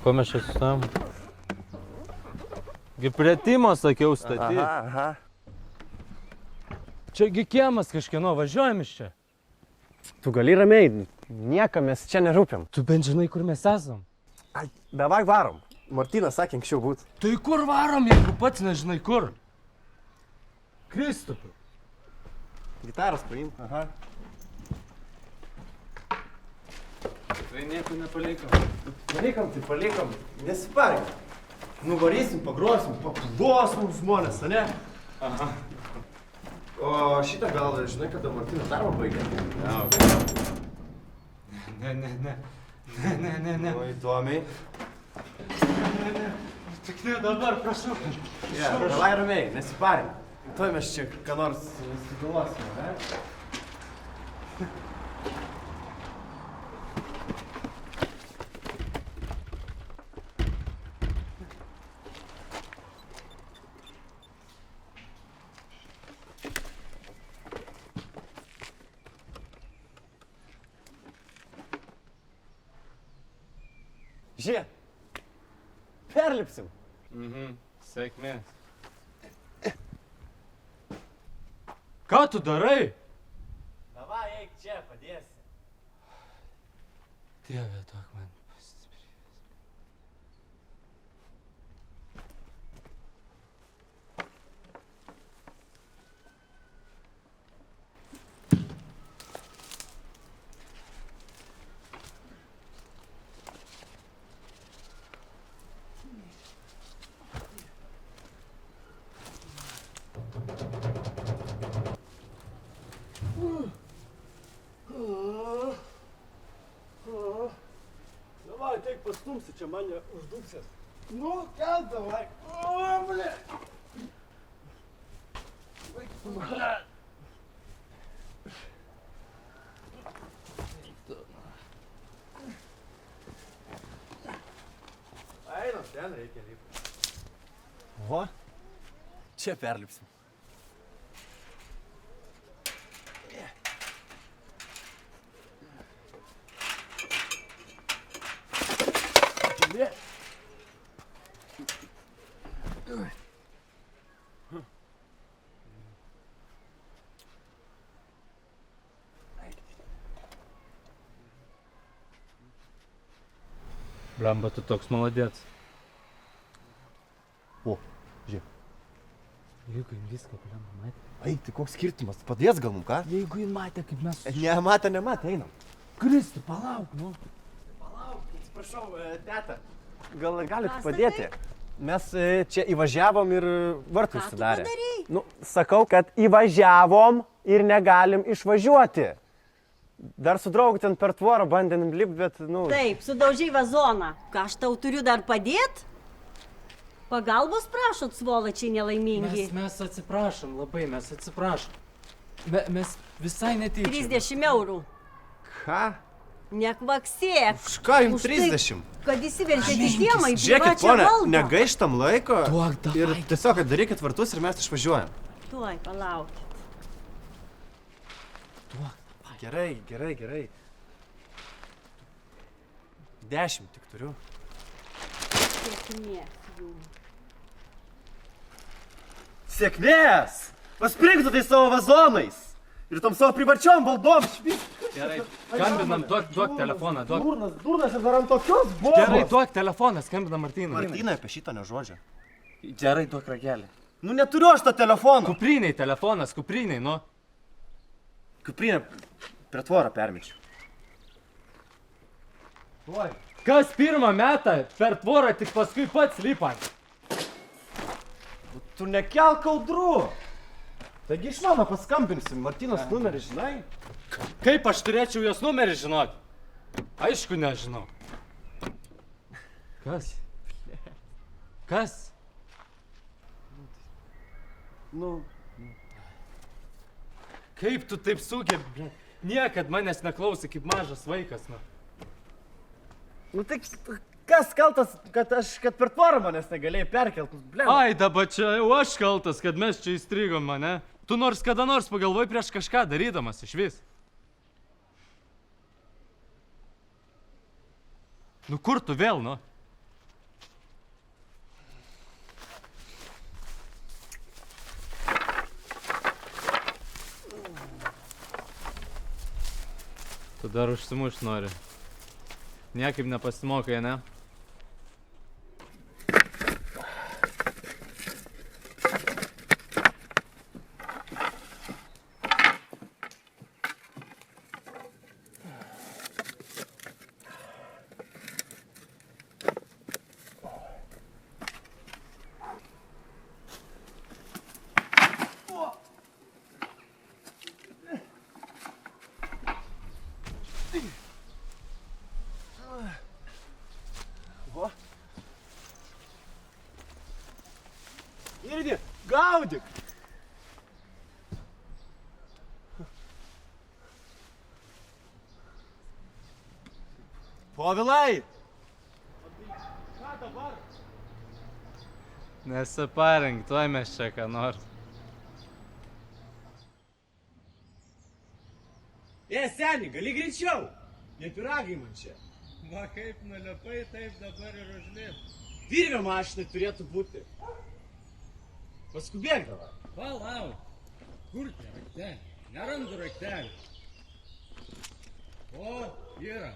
ko mes čia sustojom? Gi prie Timo sakiau statyti. Aha. Čiagi kiemas kažkieno, važiuojam iš čia. Tu gali ramiai, niekam mes čia nerūpiam. Tu bent žinai, kur mes esam. Ai, davai varom. Martynas sakė anksčiau būt. Tai kur varom, jeigu pats nežinai kur? Kristupai. Gitaras paim. Aha. Tai nieko nepaliekam. Paliekam, tai paliekam. Nesiparėm. Nuvarysim, pagrosim, paplos mums žmonės, ne? Aha. O šitą gal, žinai, kada Martynas darbą baigė? Ne. O įdomiai. Ne. Tik ne dabar, prašau. Davai ramiai, nesiparėm. Tuoj mes čia ką nors sugalvosime, ne? Žiūrėk, perlipsim. Sėkmės. Ką tu darai? Davai, eik čia, padėsi. Dieve, duok man pastiprės. Davai, teik pastumsi, čia mane užduksės. Nu, kel, davai. O, ble. Einam, ten reikia lipti. O, čia perlipsim. Blemba, tu toks maladėts. O, žiūrėk. Jeigu jin viską, blemba, matė. Eik, tai koks skirtumas, padės gal mum, ką? Jeigu jin matė, kaip mes... Nematė, einam. Kristi, palauk, nu. Palauk, atsiprašau, teta. Gal galit padėti? Mes čia įvažiavom ir vartų užsidarė. Ką tu padarei? Nu, sakau, kad įvažiavom ir negalim išvažiuoti. Dar su draugu ten per tvorą bandėm lipti, bet, nu... Taip, sudaužiai vazoną. Ką aš tau turiu dar padėt? Pagalbos prašot, svolačiai nelaimingi. Mes atsiprašom, labai mes atsiprašom. Mes visai netyčia. 30 eurų. Ką? Nekvaksėk. Už ką jums Už tai, 30? kad įsiveržėt į kiemą į Žiūrėkit, privačią ponė, valdą. negaištam laiko Duok, davai. ir tiesiog darykit vartus ir mes išvažiuojam. Tuoj, palaukit. Gerai. 10 tik turiu. Sėkmės jums. Sėkmės! Paspringtų tai savo vazonais! Ir tom savo privačiom valdom švist! Gerai, skambinam, duok telefoną, duok. Durnas ir dar ant tokios bombos! Gerai, duok telefoną, skambinam Martynui. Martynai apie šitą nežodžia. Gerai, duok ragelį. Nu neturiu aš tą telefoną! Kupriniai telefonas, kupriniai, nu. Kuprinę prie tvorą permečiu. Kas pirmą metą per tvorą, tik paskui pats lipant. Tu nekelk audrų! Taigi iš mano paskambinsim, Martynos numerį žinai? Kaip aš turėčiau jos numerį žinoti? Aišku, nežinau. Kas? Kas? Nu, Kaip tu taip sugebi? Niekad manęs neklausai kaip mažas vaikas, nu. nu tai kas kaltas, kad per tvorą manęs negalėjai perkelt? Ai, dabar čia jau aš kaltas, kad mes čia įstrigom, mane. Tu nors kada nors pagalvoj prieš kažką darydamas iš vis. Nu kur tu vėl, nu? Tu dar užsimuš nori. Niekaip nepasimokai, ne? Irgi, gaudyk. Povilai. Ką dabar? Nesiparink, tuoj mes čia ką nors. Seni, gali greičiau. Nepiragai man čia. Va kaip nulipai, taip dabar ir užlip. Virvė mašinai turėtų būti. Paskubėk dabar. Palauk. Kur tie raktelį? Nerandu raktelį. O, yra.